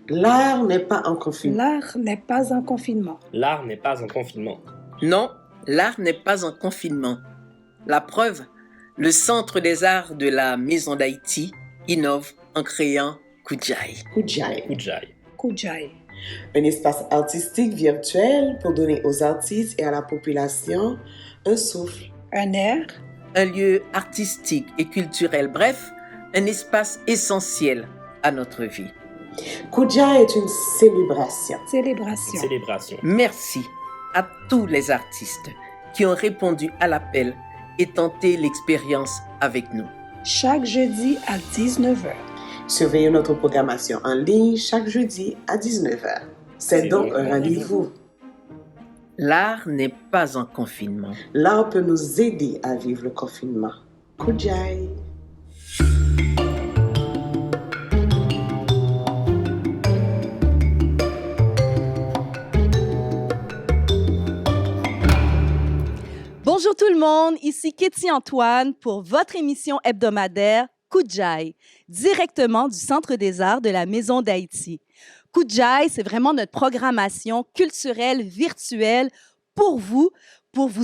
L'art n'est pas un confinement. L'art n'est pas un confinement. L'art n'est pas un confinement. Non, l'art n'est pas un confinement. La preuve, le Centre des arts de la Maison d'Haïti innove en créant Kujai. Kujai. Kujai. Kujai. Un espace artistique virtuel pour donner aux artistes et à la population un souffle. Un air. Un lieu artistique et culturel, bref, un espace essentiel à notre vie. Kujai est une célébration. Célébration. Célébration. Merci à tous les artistes qui ont répondu à l'appel et tenté l'expérience avec nous. Chaque jeudi à 19h. Surveillez notre programmation en ligne chaque jeudi à 19h. C'est donc un rendez-vous. L'art n'est pas un confinement. L'art peut nous aider à vivre le confinement. Kujai. Bonjour tout le monde, ici Kéti Antoine pour votre émission hebdomadaire Kujai, directement du Centre des arts de la Maison d'Haïti. Kujai, c'est vraiment notre programmation culturelle virtuelle pour vous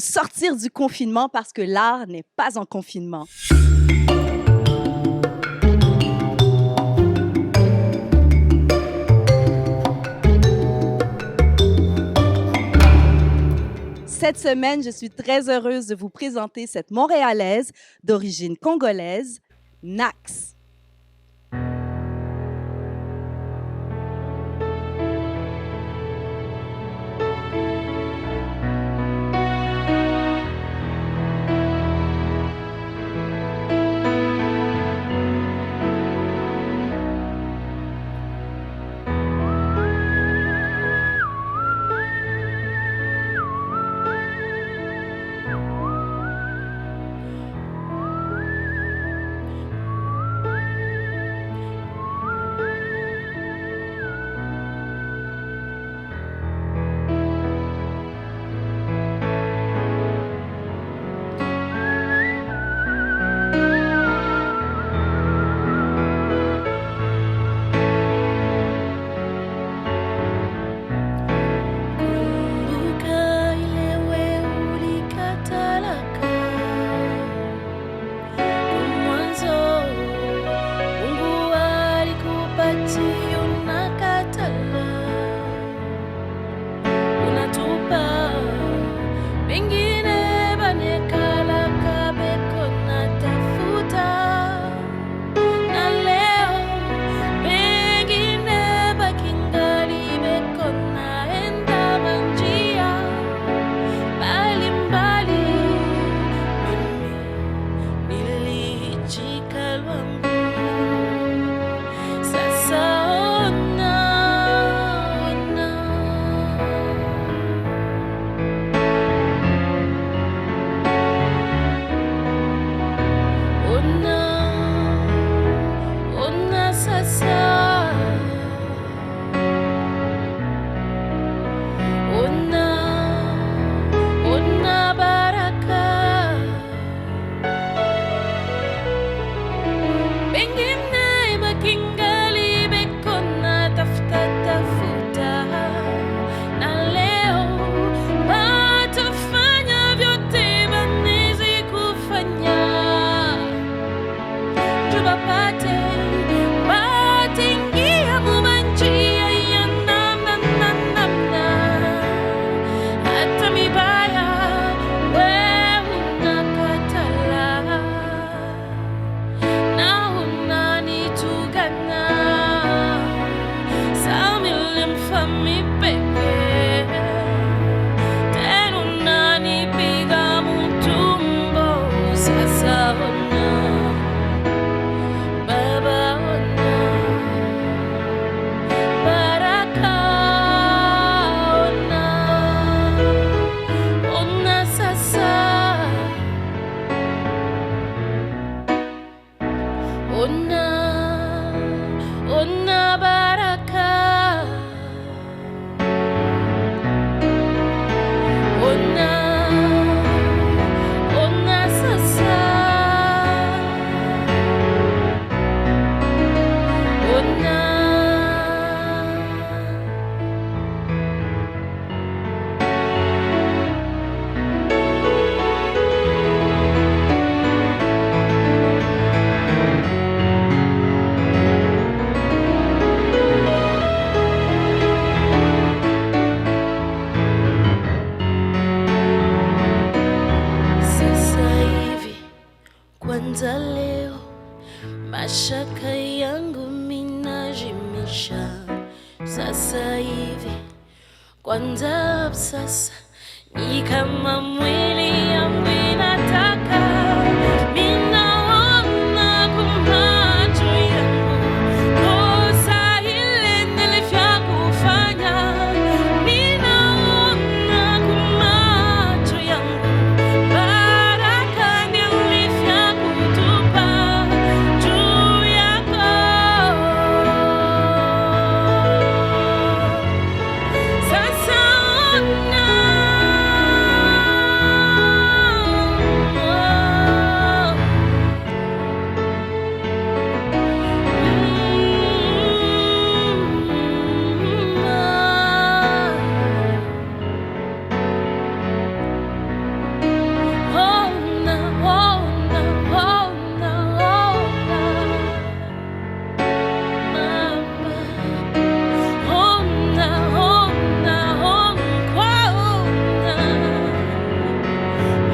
sortir du confinement parce que l'art n'est pas en confinement. Cette semaine, je suis très heureuse de vous présenter cette Montréalaise d'origine congolaise, Nax. mashaka yangu minajimisha sasa hivi. Kwanza sasa ni kama mwili yangu inataka, ninaona kwa macho yangu kosa ile nilivyokufanya. Ninaona kwa macho yangu baraka nilivyokutupa juu yako. Sasa ona,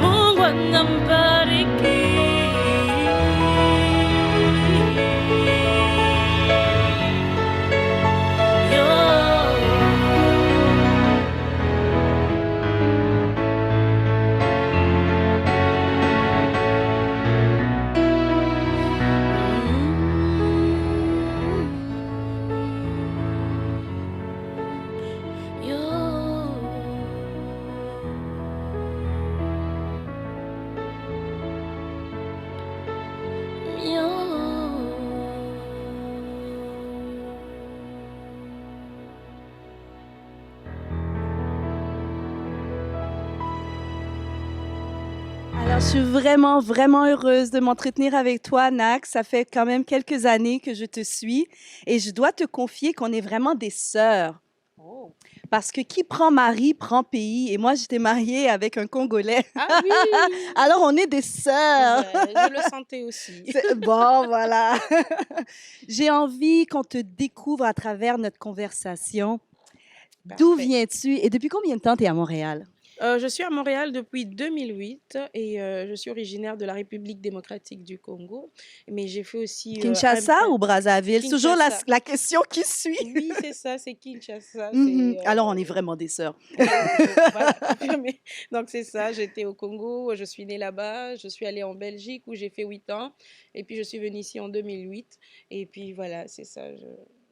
Mungu anambariki. Alors, je suis vraiment, vraiment heureuse de m'entretenir avec toi, Nax. Ça fait quand même quelques années que je te suis et je dois te confier qu'on est vraiment des sœurs. Parce que qui prend mari prend pays. Et moi, j'étais mariée avec un Congolais. Ah oui, Alors, on est des sœurs. je le sentais aussi. Bon, voilà. J'ai envie qu'on te découvre à travers notre conversation. D'où Parfait. viens-tu et depuis combien de temps tu es à Montréal? Je suis à Montréal depuis 2008 et je suis originaire de la République démocratique du Congo. Mais j'ai fait aussi... Kinshasa ou Brazzaville? C'est toujours Kinshasa. la question qui suit. Oui, c'est ça, c'est Kinshasa. Mhm. c'est, Alors, on est vraiment des sœurs. voilà. Donc, c'est ça, j'étais au Congo, je suis née là-bas, je suis allée en Belgique où j'ai fait 8 ans. Et puis, je suis venue ici en 2008. Et puis, voilà, c'est ça,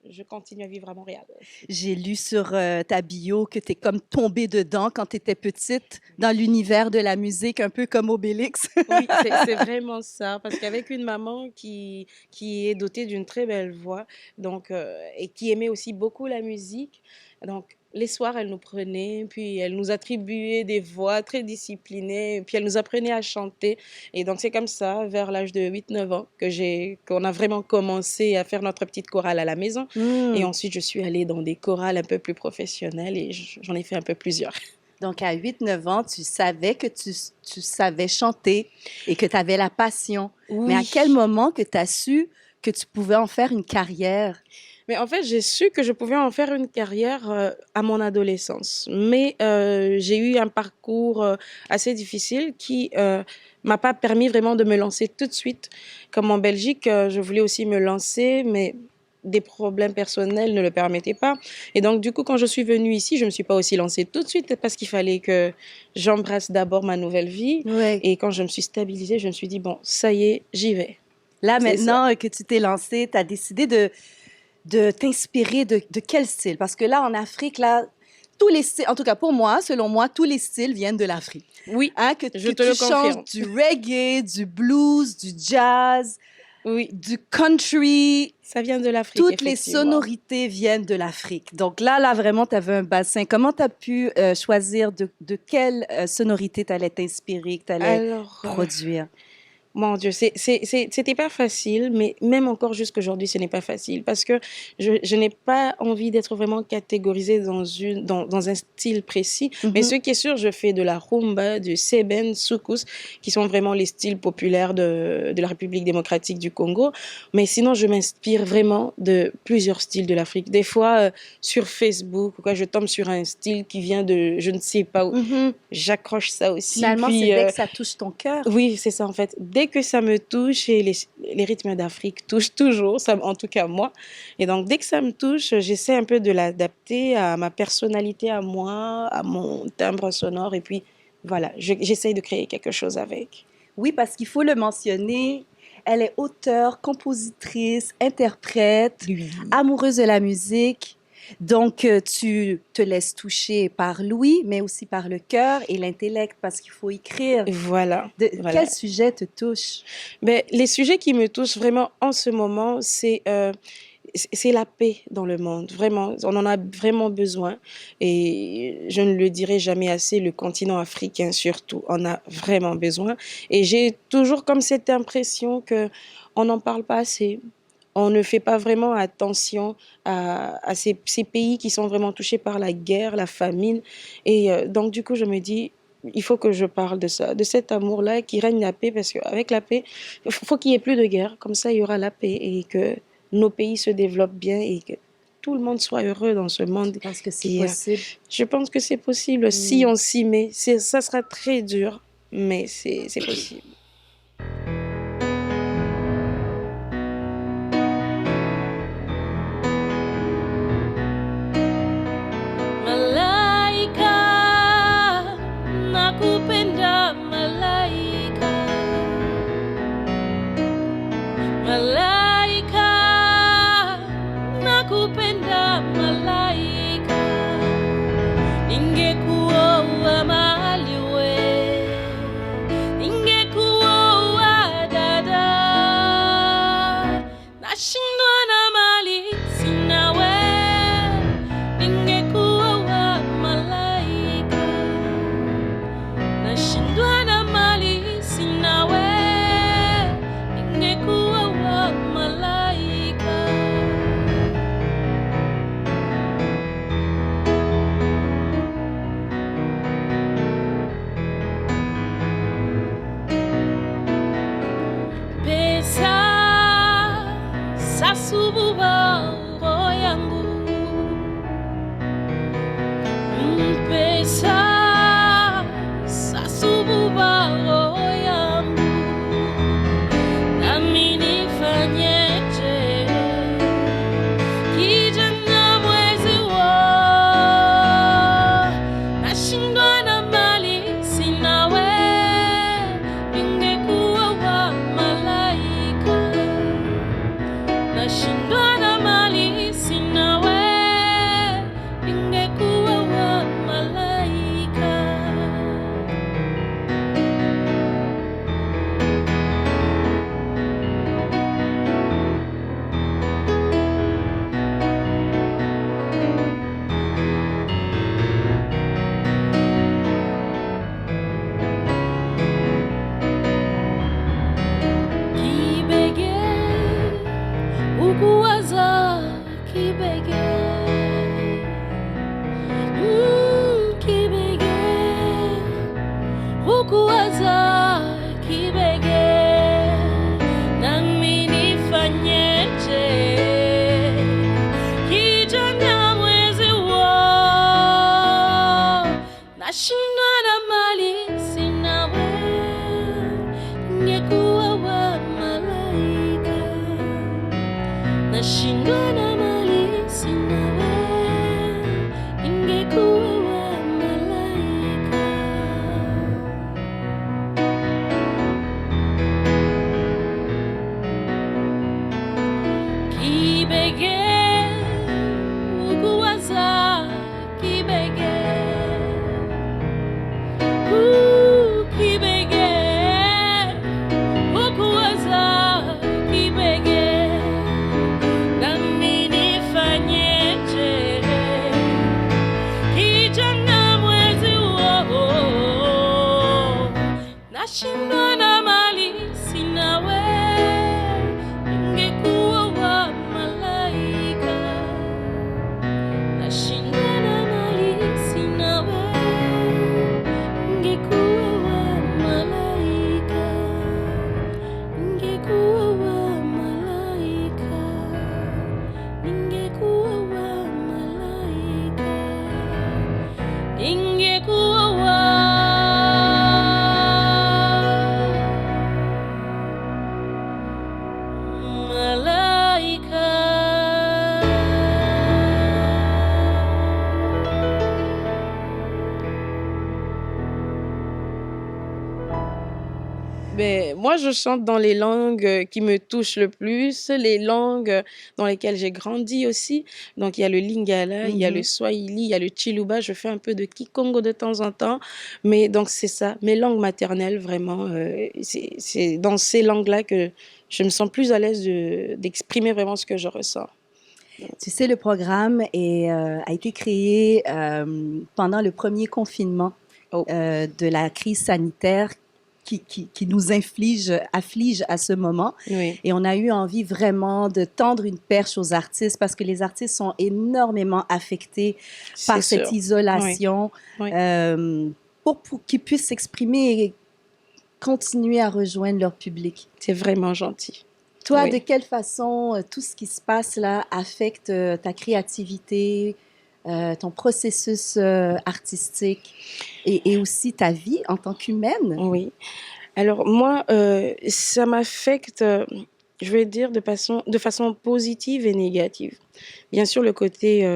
je continue à vivre à Montréal. J'ai lu sur ta bio que tu es comme tombée dedans quand tu étais petite dans l'univers de la musique, un peu comme Obélix. Oui, c'est vraiment ça, parce qu'avec une maman qui est dotée d'une très belle voix, donc, et qui aimait aussi beaucoup la musique, donc les soirs, elle nous prenait, puis elle nous attribuait des voix très disciplinées, puis elle nous apprenait à chanter. Et donc c'est comme ça, vers l'âge de 8-9 ans, qu'on a vraiment commencé à faire notre petite chorale à la maison. Et Mm. ensuite, je suis allée dans des chorales un peu plus professionnelles et j'en ai fait un peu plusieurs. Donc, à 8-9 ans, tu savais que tu savais chanter et que tu avais la passion. Mais à Oui. quel moment que tu as su que tu pouvais en faire une carrière? Mais en fait, j'ai su que je pouvais en faire une carrière à mon adolescence. Mais j'ai eu un parcours assez difficile qui m'a pas permis vraiment de me lancer tout de suite. Comme en Belgique, je voulais aussi me lancer, mais des problèmes personnels ne le permettaient pas. Et donc, du coup, quand je suis venue ici, je me suis pas aussi lancée tout de suite parce qu'il fallait que j'embrasse d'abord ma nouvelle vie. Ouais. Et quand je me suis stabilisée, je me suis dit, bon, ça y est, j'y vais. Là, C'est maintenant que tu t'es lancée, tu as décidé de t'inspirer de quel style? Parce que là, en Afrique, là, tous les styles, en tout cas pour moi, selon moi, tous les styles viennent de l'Afrique. Oui, Hein, que Je que te tu le changes confirme. du reggae, du blues, du jazz, oui, du country, ça vient de l'Afrique. toutes les effectivement. sonorités viennent de l'Afrique. Donc là, vraiment, tu avais un bassin. Comment tu as pu choisir de quelle sonorité tu allais t'inspirer, que tu allais Alors, produire? mon Dieu, c'était pas facile, mais même encore jusqu'aujourd'hui, ce n'est pas facile parce que je n'ai pas envie d'être vraiment catégorisée dans un style précis. Mais ce qui est sûr, je fais de la rumba, du seben, soukous, qui sont vraiment les styles populaires de la République démocratique du Congo. Mais sinon, je m'inspire vraiment de plusieurs styles de l'Afrique. Des fois, sur Facebook, quoi, je tombe sur un style qui vient de je ne sais pas où. Mhm. J'accroche ça aussi. Finalement, puis, c'est dès que ça touche ton cœur. oui, c'est ça en fait. Dès dès que ça me touche, et les rythmes d'Afrique touchent toujours, ça, en tout cas moi. Et donc, dès que ça me touche, j'essaie un peu de l'adapter à ma personnalité, à moi, à mon timbre sonore. Et puis, voilà, j'essaie de créer quelque chose avec. Oui, parce qu'il faut le mentionner, elle est auteure, compositrice, interprète, Oui. amoureuse de la musique. Donc, tu te laisses toucher par l'ouïe, mais aussi par le cœur et l'intellect, parce qu'il faut écrire. Voilà. Voilà. Quel sujet te touche? Ben, les sujets qui me touchent vraiment en ce moment, c'est la paix dans le monde. Vraiment, on en a vraiment besoin. Et je ne le dirai jamais assez, le continent africain surtout en a vraiment besoin. Et j'ai toujours comme cette impression qu'on n'en parle pas assez. On ne fait pas vraiment attention à ces pays qui sont vraiment touchés par la guerre, la famine. Et donc, du coup, je me dis, il faut que je parle de ça, de cet amour-là qui règne la paix, parce qu'avec la paix, il faut qu'il n'y ait plus de guerre. Comme ça, il y aura la paix et que nos pays se développent bien et que tout le monde soit heureux dans ce monde. Parce que c'est possible. Je pense que c'est possible si on s'y met. Ça sera très dur, mais c'est possible. Malaika, nakupenda malaika. Malaika, nakupenda malaika. Ningekuoa mahali we, ningekuoa dada. Nashindwa na mali sina we, ningekuoa malaika. Nashindwa na mali sina we, ningekuoa malaika. Pesa sasububa roho yangu. Pesa sasububa roho yangu. Nami nifanyeje? Kijana mwezi wa, nashindwa na mali sina we, ningekuoa malaika. Nashindwa na mali sina we, ningekuoa malaika. Kibege, ukuwaza kibege. Kibege, ukuwaza kibege. Nami nifanyeje? Kijana mwezi wa, nashindwa na mali sina we, ningekuoa malaika. Nashindwa na mali sina we, ningekuoa malaika. Kibege, ukuwaza kibege. Kibege, ukuwaza kibege. Nami nifanyeje? Kijana mwezi wa, nashindwa na mali sina we, ningekuoa malaika. moi, je chante dans les langues qui me touchent le plus, les langues dans lesquelles j'ai grandi aussi. Donc, il y a le Lingala, il y a le Swahili, il y a le Chiluba. Je fais un peu de Kikongo de temps en temps. Mais donc, c'est ça. Mes langues maternelles, vraiment, c'est dans ces langues-là que je me sens plus à l'aise d'exprimer vraiment ce que je ressens. Tu sais, le programme a été créé pendant le premier confinement de la crise sanitaire qui nous afflige à ce moment. Oui. Et on a eu envie vraiment de tendre une perche aux artistes parce que les artistes sont énormément affectés par cette isolation pour qu'ils puissent s'exprimer et continuer à rejoindre leur public. C'est vraiment gentil. Toi, de quelle façon tout ce qui se passe là affecte ta créativité, ton processus artistique et aussi ta vie en tant qu'humaine? Oui. Alors moi, ça m'affecte, je vais dire, de façon positive et négative. Bien sûr, le côté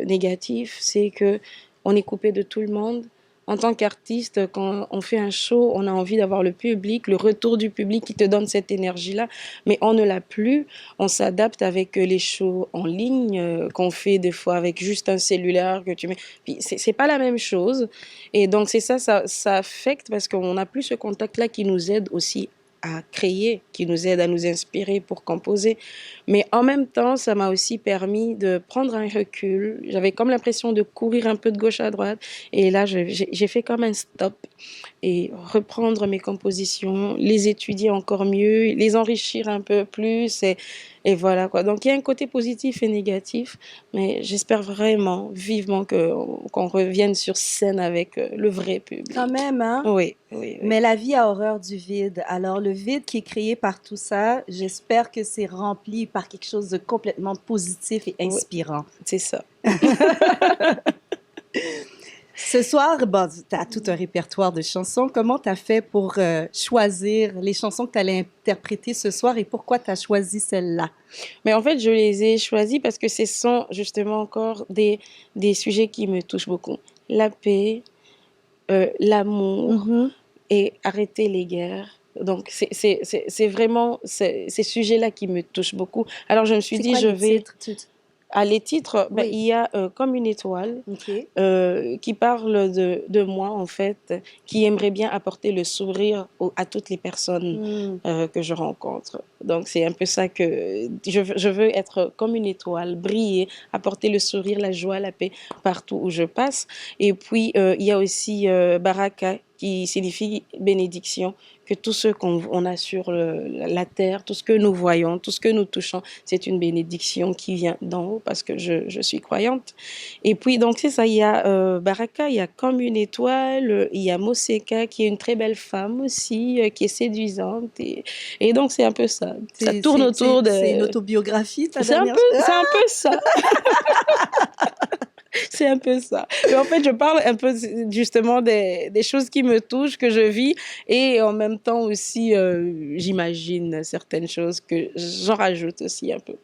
négatif, c'est que on est coupé de tout le monde. En tant qu'artiste, quand on fait un show, on a envie d'avoir le public, le retour du public qui te donne cette énergie-là, mais on ne l'a plus. On s'adapte avec les shows en ligne qu'on fait des fois avec juste un cellulaire que tu mets. Puis c'est pas la même chose. Et donc c'est ça affecte parce qu'on n'a plus ce contact-là qui nous aide aussi à créer, qui nous aide à nous inspirer pour composer. Mais en même temps, ça m'a aussi permis de prendre un recul. J'avais comme l'impression de courir un peu de gauche à droite. Et là, j'ai fait comme un stop et reprendre mes compositions, les étudier encore mieux, les enrichir un peu plus. Et voilà quoi. Donc il y a un côté positif et négatif, mais j'espère vraiment, vivement qu'on revienne sur scène avec le vrai public. Quand même, hein? Oui. Mais la vie a horreur du vide. Alors le vide qui est créé par tout ça, j'espère que c'est rempli par quelque chose de complètement positif et inspirant. Oui, c'est ça. Ce soir, tu as tout un répertoire de chansons. Comment tu as fait pour choisir les chansons que tu allais interpréter ce soir et pourquoi tu as choisi celle-là? Mais en fait, je les ai choisis parce que ce sont justement encore des sujets qui me touchent beaucoup. La paix, l'amour et arrêter les guerres. Donc, c'est vraiment ces sujets-là qui me touchent beaucoup. Alors, je me suis dit, je vais... Les titres, il y a Comme une étoile qui parle de moi, en fait, qui aimerait bien apporter le sourire à toutes les personnes que je rencontre. Donc, c'est un peu ça que je veux être comme une étoile, briller, apporter le sourire, la joie, la paix partout où je passe. Et puis, il y a aussi Baraka, qui signifie bénédiction, que tout ce qu'on a sur la terre, tout ce que nous voyons, tout ce que nous touchons, c'est une bénédiction qui vient d'en haut parce que je suis croyante. Et puis, donc, c'est ça, il y a Baraka, il y a Comme une étoile, il y a Moseka, qui est une très belle femme aussi, qui est séduisante. Et donc, c'est un peu ça. Ça tourne autour de... C'est une autobiographie, ta c'est un peu ça. C'est un peu ça. Et en fait, je parle un peu justement des choses qui me touchent, que je vis, et en même temps aussi, j'imagine certaines choses que j'en rajoute aussi un peu.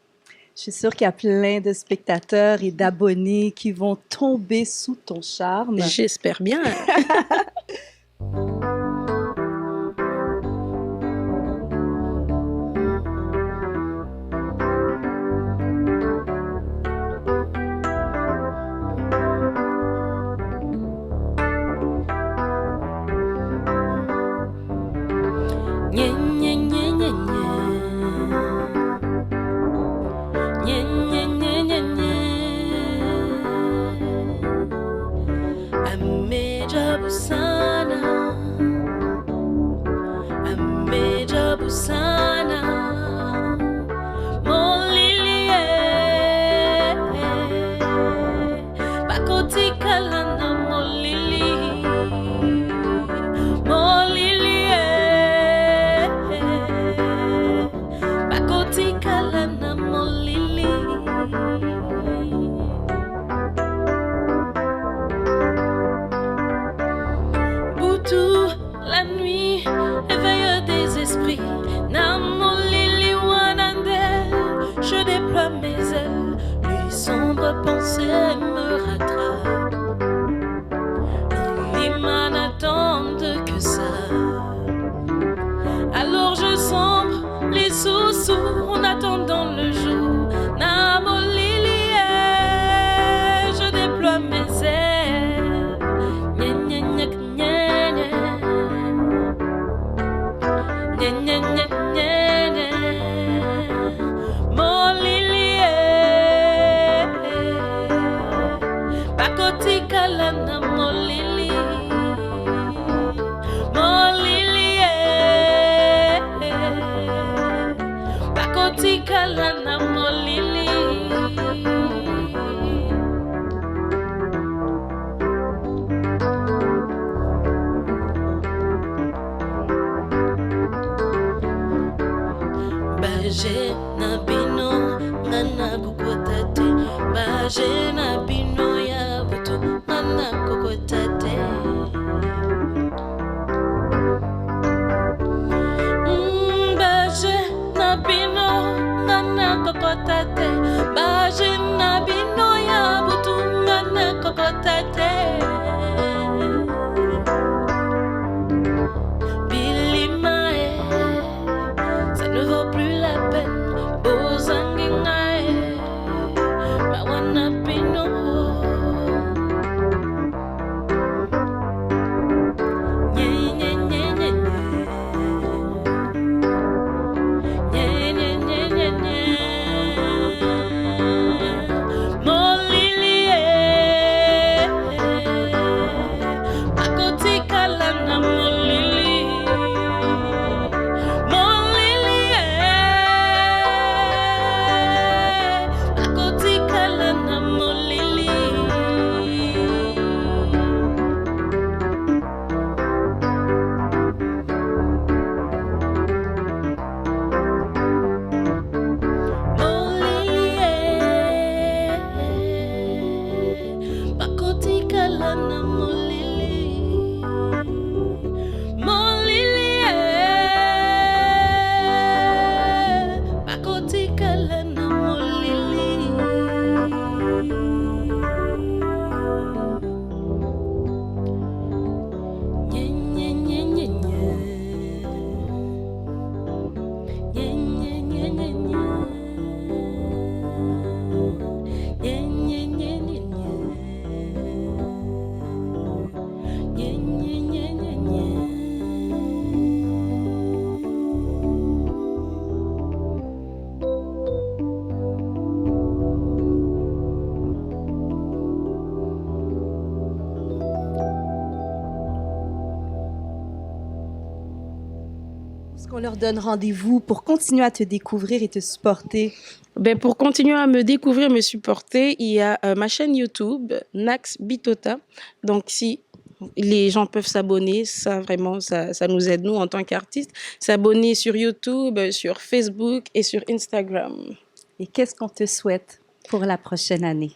Je suis sûre qu'il y a plein de spectateurs et d'abonnés qui vont tomber sous ton charme. J'espère bien. Alors bakotikala na molili. Baje na bino ngana kukotate, baje na bino ya butu ngana kukotate. Baje na bino ngana kukotate, baje na bino ya butu ngana kukotate. Ça ne vaut plus la peine, Bozangingae, Mawana Pino. Nye, nye, nye, nye, nye. Nye, nye, nye, nye, nye. Molili, bakotikala na molili. Est-ce qu'on leur donne rendez-vous pour continuer à te découvrir et te supporter? Ben, pour continuer à me découvrir, me supporter, il y a ma chaîne YouTube, Nax Bitota. Donc, si les gens peuvent s'abonner, ça vraiment, ça nous aide, nous, en tant qu'artistes. S'abonner sur YouTube, sur Facebook et sur Instagram. Et qu'est-ce qu'on te souhaite pour la prochaine année?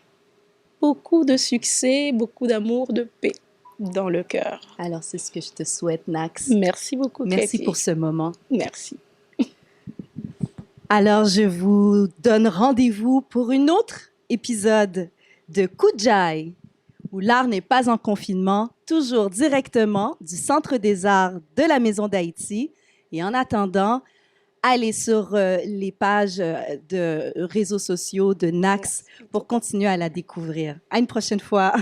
Beaucoup de succès, beaucoup d'amour, de paix dans le cœur. Alors, c'est ce que je te souhaite, Nax. Merci beaucoup, Merci Cathy. pour ce moment. Merci. Alors, je vous donne rendez-vous pour un autre épisode de Kujai, où l'art n'est pas en confinement, toujours directement du Centre des arts de la Maison d'Haïti. Et en attendant, allez sur les pages de réseaux sociaux de Nax pour continuer à la découvrir. À une prochaine fois.